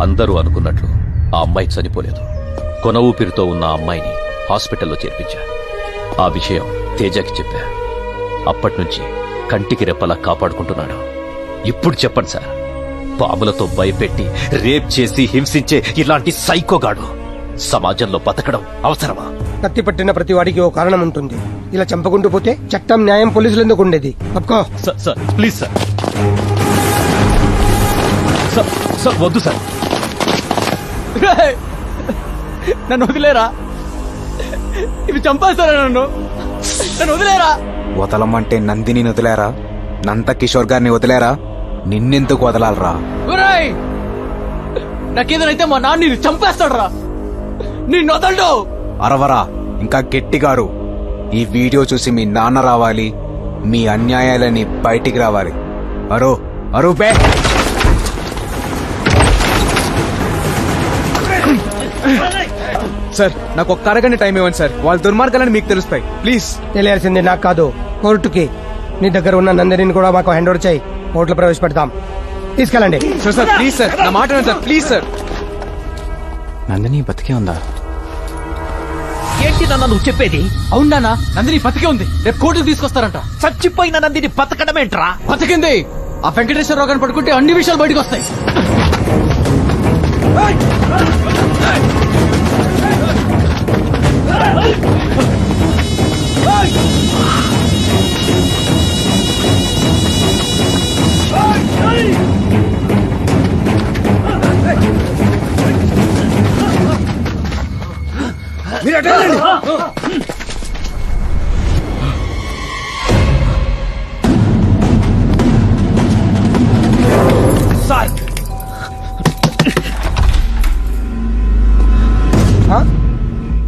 అందరూ అనుకున్నట్లు ఆ అమ్మాయి చనిపోలేదు. కొన ఊపిరితో ఉన్న ఆ అమ్మాయిని హాస్పిటల్లో చేర్పించా. ఆ విషయం తేజకి చెప్పా. అప్పట్నుంచి కంటికి రెప్పలా కాపాడుకుంటున్నాడు. ఇప్పుడు చెప్పండి సార్, పాములతో భయపెట్టి రేప్ చేసి హింసించే ఇలాంటి సైకోగాడు సమాజంలో బతకడం అవసరమా? కత్తి పట్టిన ప్రతి వాడికి ఓ కారణం ఉంటుంది. ఇలా చంపకుంటూ పోతే చట్టం, న్యాయం, పోలీసులు ఎందుకు ఉండేది? అప్పుకో సార్ ప్లీజ్ సార్. సార్ వద్దు సార్. నన్ను వదిలేరా, ఇవి చంపేస్తారా? నన్ను వదిలేరా. వదలమంటే నందిని వదిలేరా? నంద కిషోర్ గారిని వదిలేరా? నిన్నెందుకు వదలాలరా? నాకేదైతే మా నాన్న నిన్ను చంపేస్తాడు రా. నిన్ను వదలడు. అరవరా, ఇంకా గట్టిగారు. ఈ వీడియో చూసి మీ నాన్న రావాలి, మీ అన్యాయాలని బయటికి రావాలి. అరో అరో బే. సార్, నాకు ఒక్క అరగంట టైం ఇవ్వండి సార్. వాళ్ళ దుర్మార్గాలని మీకు తెలుస్తాయి. ప్లీజ్. తెలియాల్సింది నాకు కాదు, కోర్టుకి. నీ దగ్గర ఉన్న నందిని కూడా మాకు హ్యాండ్ ఓవర్ చేయి. కోర్టులో ప్రవేశపెడతాం. తీసుకెళ్ళండి. సార్ ప్లీజ్ సార్, నా మాట వినండి సార్. Please sir. నందిని బతికే ఉందా? ఏంటి నాన్న నువ్వు చెప్పేది? అవునా? నందిని బతికే ఉంది. రేపు కోర్టుకు తీసుకొస్తారంట. చచ్చిపోయిన నందిని బతకడమేంట్రా? బతికింది. ఆ వెంకటేశ్వరరావు గారిని పడుకుంటే అన్ని విషయాలు బయటకు వస్తాయి.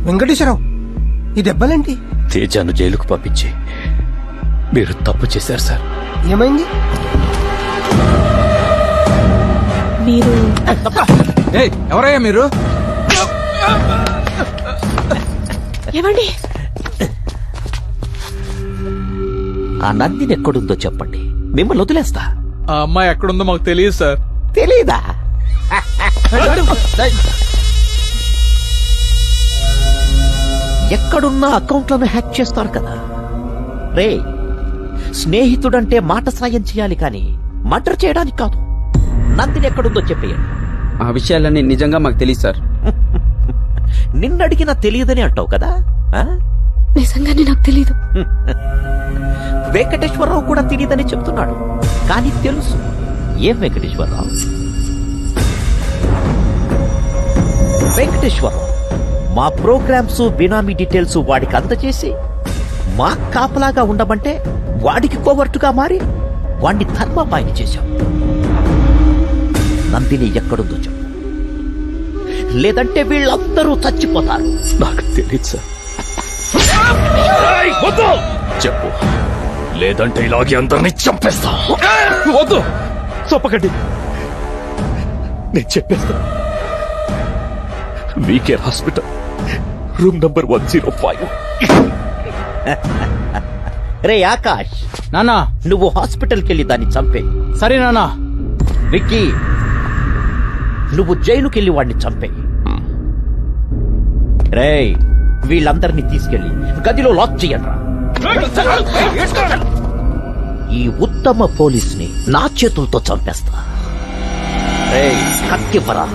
వెంకటేశ్వరరావు, ఈ దెబ్బలేంటి? తేజాను జైలుకు పంపించి మీరు తప్పు చేశారు సార్. ఏమైంది? మీరు ఎవరయ్యా మీరు? ఏమండి? ఆ నందిని ఎక్కడుందో చెప్పండి, మిమ్మల్ని వదిలేస్తా. ఆ అమ్మాయి ఎక్కడుందో మాకు తెలియదు సార్. తెలీదా? ఎక్కడున్నా అకౌంట్లను హ్యాక్ చేస్తారు కదా రే. స్నేహితుడంటే మాట సాయం చేయాలి కానీ మర్డర్ చేయడానికి కాదు. నందిని ఎక్కడుందో చెప్పేయండి. ఆ విషయాలన్నీ నిజంగా మాకు తెలియదు సార్. నిన్నడిగినా తెలియదని అంటావు కదా? నిజంగానే నాకు తెలీదు. వెంకటేశ్వరరావు కూడా తెలియదని చెప్తున్నాడు, కానీ తెలుసు. ఏం వెంకటేశ్వరరావు? వెంకటేశ్వరరావు మా ప్రోగ్రామ్స్, బినామీ డీటెయిల్స్ వాడికి అందజేసి మా కాపలాగా ఉండమంటే వాడికి కోవర్టుగా మారి వాడిని ధర్మపాయని చేశాం. నందిని ఎక్కడుందో చెప్పు, లేదంటే వీళ్ళందరూ చచ్చిపోతారు. నాకు తెలియదు సార్. చెప్పు, లేదంటే ఇలాగే అందరినీ చంపేస్తా. వద్దు, చంపకండి. నేను చెప్పేస్తా. WeCare hospital, room number 105. రే ఆకాష్, నానా నువ్వు హాస్పిటల్కి వెళ్ళి దాన్ని చంపే. సరే నానా. విక్కీ, నువ్వు జైలుకెళ్ళి వాడిని చంపే. రే, వీళ్ళందరినీ తీసుకెళ్లి గదిలో లాక్ చెయ్యండి. ఈ ఉత్తమ పోలీసుని నా చేతులతో చంపేస్తా. రే, కత్తివ్వరా.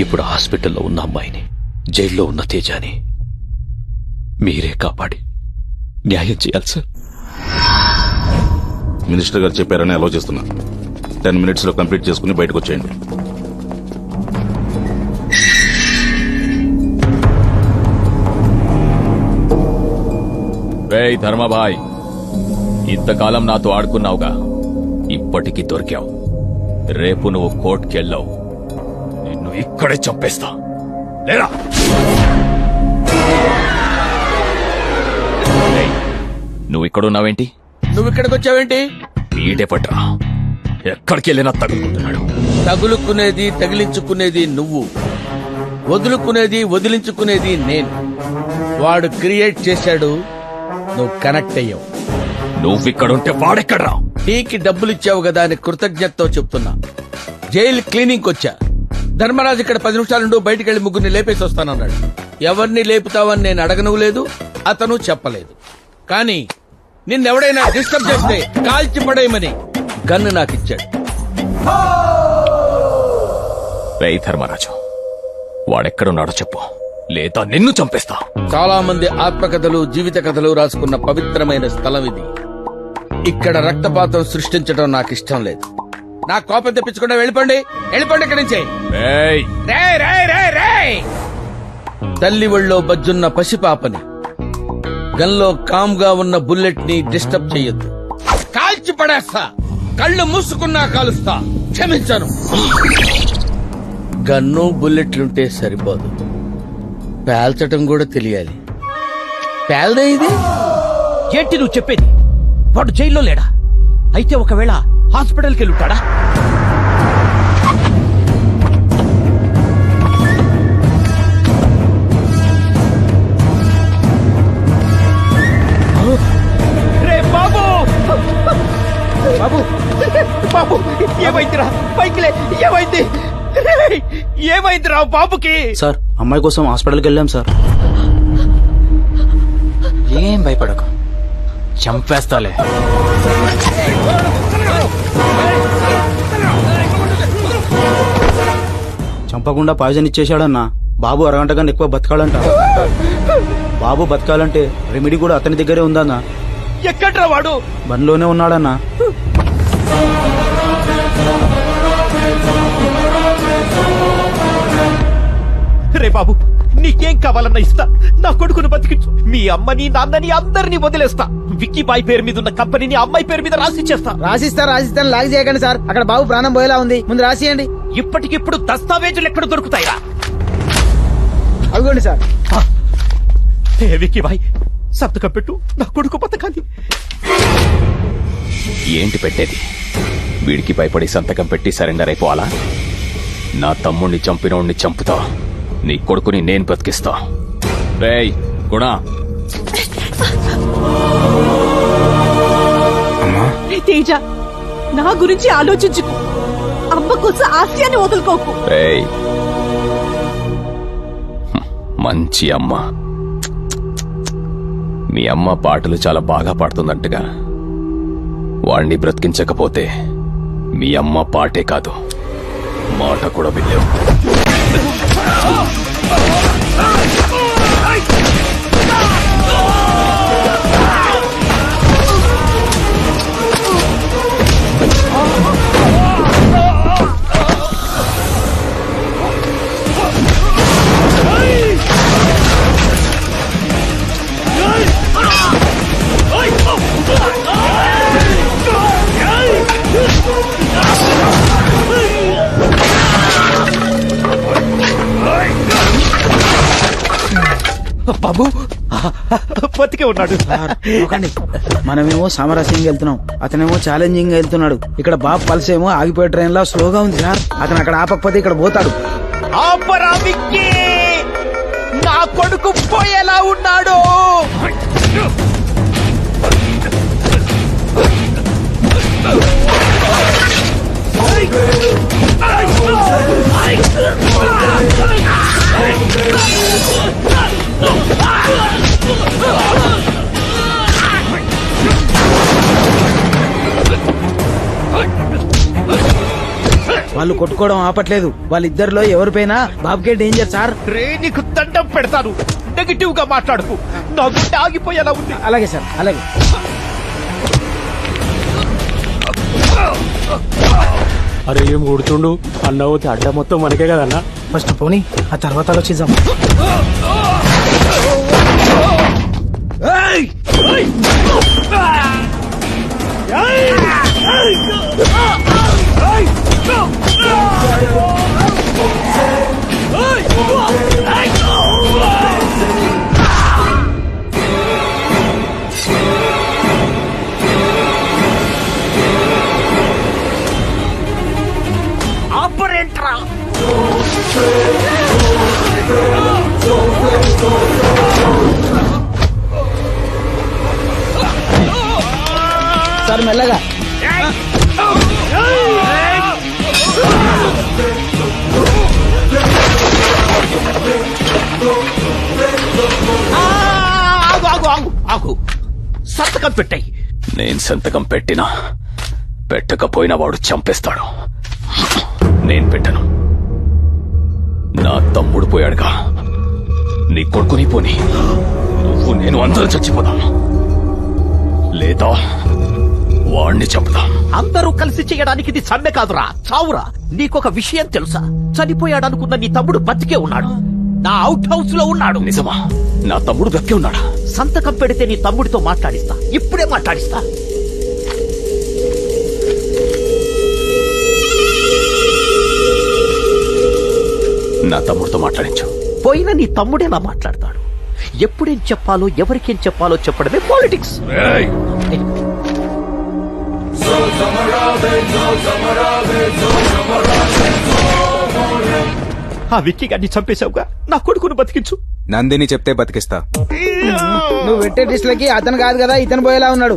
ఇప్పుడు హాస్పిటల్లో ఉన్న అమ్మాయిని, జైల్లో ఉన్న తేజాని మీరే కాపాడి న్యాయం చేయాలి సార్. మినిస్టర్ గారు చెప్పారని అలో చేస్తున్నా. 10 minutes లో కంప్లీట్ చేసుకుని బయటకు వచ్చేయండి. రేయ్ ధర్మభాయ్, ఇంతకాలం నాతో ఆడుకున్నావుగా, ఇప్పటికీ దొరికావు. రేపు నువ్వు కోర్టుకెళ్ళావు, నిన్ను ఇక్కడే చంపేస్తా. లేరా? నువ్వు ఇక్కడున్నావేంటి? నువ్వు ఇక్కడికి వచ్చావేంటి? వీడే పట్రా, ఎక్కడికి వెళ్ళినా తగులుకుంటున్నాడు. తగులుకునేది, తగిలించుకునేది నువ్వు, వదులుకునేది, వదిలించుకునేది నేను. వాడు క్రియేట్ చేశాడు, నువ్వు కనెక్ట్ అయ్యావు. నువ్విక్కడుంటే వాడెక్కడ్రా? టీకి డబ్బులు ఇచ్చావు కదా అని కృతజ్ఞతతో చెప్తున్నా. జైలు క్లీనింగ్ వచ్చా. ధర్మరాజు ఇక్కడ 10 నిమిషాలుండు, బయటికి వెళ్లి ముగ్గురిని లేపేసి వస్తానన్నాడు. ఎవరిని లేపుతావని నేను అడగనవలేదు, అతను చెప్పలేదు. కానీ నిన్నెవడైనా డిస్టర్బ్ చేస్తే కాల్చి పడేయమని గన్ను నాకు ఇచ్చాడు. రేయ్ ధర్మరాజు, వాడెక్కడున్నాడో చెప్పు, లేదా నిన్ను చంపేస్తా. చాలా మంది ఆత్మకథలు, జీవిత కథలు రాసుకున్న పవిత్రమైన స్థలం ఇది. ఇక్కడ రక్తపాతం సృష్టించడం నాకు ఇష్టం లేదు. నా కోపం తెప్పించకుండా వెళ్ళిపోండి, వెళ్ళిపోండి ఇక్కడి నుంచి. రేయ్, రేయ్, రేయ్, రేయ్, రేయ్! తల్లి ఒళ్ళో బజ్జున్న పసిపాపని, గన్లో కామ్గా ఉన్న బుల్లెట్ ని డిస్టర్బ్ చెయ్యొద్దు. కాల్చి పడేస్తా, కళ్ళు మూసుకున్నా కాలుస్తా, క్షమించను. గన్ను బుల్లెట్లుంటే సరిపోదు, పేల్చటం కూడా తెలియాలి. పేల్దే ఇది. ఏంటి నువ్వు చెప్పేది? వాడు జైల్లో లేడా? అయితే ఒకవేళ హాస్పిటల్కి వెళ్ళుంటాడా? రే బాబు! బాబు! బాబు! ఏమైందిరా? పైకిలే! ఏమైంది? రేయ్! ఏమైందిరా బాబుకి? సార్ అమ్మాయి కోసం హాస్పిటల్కి వెళ్ళాం సార్. ఏం భయపడకు, చంపేస్తాలే. చంపకుండా పాయిజన్ ఇచ్చేశాడన్నా. బాబు అరగంట కన్నా ఎక్కువ బతకాలంట. బాబు బతకాలంటే రెమెడీ కూడా అతని దగ్గరే ఉందన్నా. ఎక్కడ్రా వాడు? బండిలోనే ఉన్నాడన్నా. రే బాబు, నీకేం కావాలన్నా ఇస్తా. నా కొడుకును బతికించు. మీ అమ్మని, నాన్నని అందరినీ వదిలేస్తా. విక్కీ బాయ్ పేరు మీద ఉన్న కంపెనీని అమ్మాయి పేరు మీద రాసిచ్చేస్తా. రాసిస్తాను లాగ్ చేయకండి సార్. అక్కడ బాబు ప్రాణం పోయేలా ఉంది, ముందు రాసియండి. ఇప్పటికిప్పుడు దస్తావేజులు ఎక్కడ దొరుకుతాయిరా? అవిగోండి సార్. ఏ విక్కీ బాయ్, సంతకం పెట్టు. నా కొడుకు బతకాలి. ఏంటి పెట్టేది? వీడికి భయపడి సంతకం పెట్టి సరెండర్ అయిపోవాలా? నా తమ్ముణ్ణి చంపినోణ్ణి చంపుతా, నీ కొడుకుని నేను బతికిస్తా. రేయ్ గుణ, రే తేజ, నా గురించి ఆలోచించుకో. అమ్మ కోసం ఆశయాన్ని వదులుకోకు. రేయ్ మంచి అమ్మ. మీ అమ్మ పాటలు చాలా బాగా పాడుతుందంటగా. వాణ్ణి బ్రతికించకపోతే మీ అమ్మ పాటే కాదు, మాట కూడా వినలేవు. బాబు బతికే ఉన్నాడు. మనమేమో సామరస్యంగా వెళ్తున్నాం, అతనేమో ఛాలెంజింగ్ గా వెళ్తున్నాడు. ఇక్కడ బాబు పల్స్ ఏమో ఆగిపోయే ట్రైన్ లా స్లోగా ఉంది సార్. అతను అక్కడ ఆపకపోతే ఇక్కడ పోతాడు. ఆపరా విక్కీ! నా కొడుకు పోయేలా ఉన్నాడు. వాళ్ళు కొట్టుకోవడం ఆపట్లేదు. వాళ్ళిద్దరిలో ఎవరిపైనా బాబుకే డేంజర్ సార్. రే నీకు దండం పెడతాను, నెగిటివ్ గా మాట్లాడుకు. నా గుండె ఆగిపోయేలా ఉంది. అలాగే సార్, అలాగే. అరే ఏం కొడుతుండు అన్న? పోతే అడ్డ మొత్తం మనకే కదన్నా. ఫస్ట్ పోనీ, ఆ తర్వాత ఆలోచిద్దాం. ఆపరేంట్రా! సార్ మెల్లగా. ఆగు ఆగు ఆగు ఆగు సంతకం పెట్టాయి. నేను సంతకం పెట్టినా పెట్టకపోయినా వాడు చంపేస్తాడు. నేను పెట్టను. నా తమ్ముడు పోయాడుగా, నీ కొడుకుని పోని నువ్వు నేను అందరూ చచ్చిపోదాం, లేదా వాణ్ణి చంపుదాం. అందరూ కలిసి చేయడానికి ఇది సమ్మె కాదురా, చావురా. నీకొక విషయం తెలుసా? చనిపోయాడనుకున్న నీ తమ్ముడు బతికే ఉన్నాడు, నా అవుట్ హౌస్ లో ఉన్నాడు. నిజమా? నా తమ్ముడు బ్రతికే ఉన్నాడా? సంతకం పెడితే నీ తమ్ముడితో మాట్లాడిస్తా, ఇప్పుడే మాట్లాడిస్తా. నా తమ్ముడితో మాట్లాడించు. పోయిన నీ తమ్ముడేలా మాట్లాడతాడు? ఎప్పుడేం చెప్పాలో ఎవరికేం చెప్పాలో చెప్పడమే పాలిటిక్స్. ఆ విక్కీ గారిని చంపేశావుగా, నా కొడుకును బతికించు. నందిని చెప్తే బతికిస్తా. నువ్వు పెట్టే టెస్ట్లకి అతను కాదు కదా, ఇతను పోయేలా ఉన్నాడు.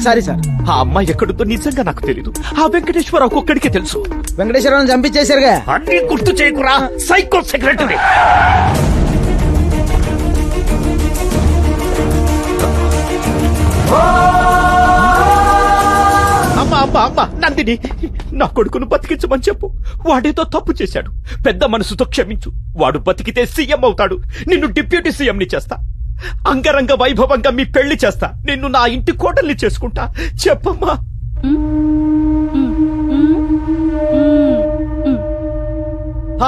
Sorry sir. ఆ అమ్మాయి ఎక్కడుందో నిజంగా నాకు తెలీదు. ఆ వెంకటేశ్వరరావు ఒక్కడికే తెలుసు. వెంకటేశ్వరరావు చంపించేశారుగా. అన్ని గుర్తు చేయకురా, సైకో సెక్రటరీ. అమ్మా అమ్మా అమ్మా, నందిని, నా కొడుకును బతికించమని చెప్పు. వాడేదో తప్పు చేశాడు, పెద్ద మనసుతో క్షమించు. వాడు బతికితే సీఎం అవుతాడు, నిన్ను డిప్యూటీ సీఎం ని చేస్తా. అంగరంగ వైభవంగా మీ పెళ్లి చేస్తా, నిన్ను నా ఇంటి కోటల్ని చేసుకుంటా. చెప్పమ్మా.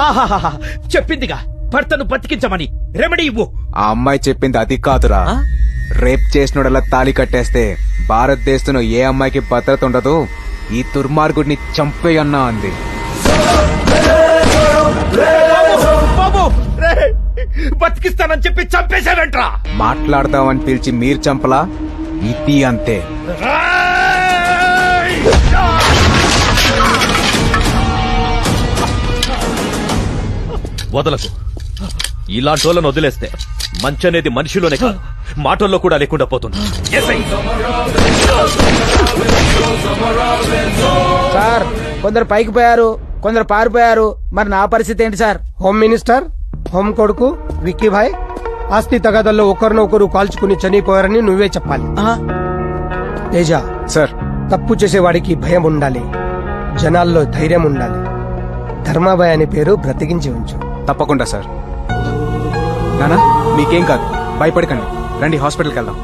ఆహాహాహా, చెప్పిందిగా భర్తను బతికించమని. రెమెడీ ఇవ్వు. ఆ అమ్మాయి చెప్పింది అది కాదురా. రేప్ చేసినోడలా తాళి కట్టేస్తే భారతదేశంలో ఏ అమ్మాయికి భద్రత ఉండదు, ఈ దుర్మార్గుడిని చంపేయన్నా అంది. బాబు, బతికిస్తానని చెప్పి చంపేశాడంట్రా. మాట్లాడతామని పిలిచి మీరు చంపలా, ఇది అంతే. వదలకు. ఇలాంటి వాళ్ళను వదిలేస్తే మంచి అనేది మనిషిలోనే కాదు, మాటల్లో కూడా లేకుండా పోతుంది. సార్ కొందరు పైకి పోయారు, కొందరు పారిపోయారు. మరి నా పరిస్థితి ఏంటి సార్? హోమ్ మినిస్టర్, హోమ్ కొడుకు విక్కీ భాయ్ ఆస్తి తగాదల్లో ఒకరినొకరు కాల్చుకుని చనిపోయారని నువ్వే చెప్పాలి. తేజ, సార్ తప్పు చేసేవాడికి భయం ఉండాలి, జనాల్లో ధైర్యం ఉండాలి. ధర్మాబాయ్ అనే పేరు బ్రతికించి ఉంచు. తప్పకుండా సార్. నానా మీకేం కాదు, భయపడకండి. రండి హాస్పిటల్కి వెళ్దాం.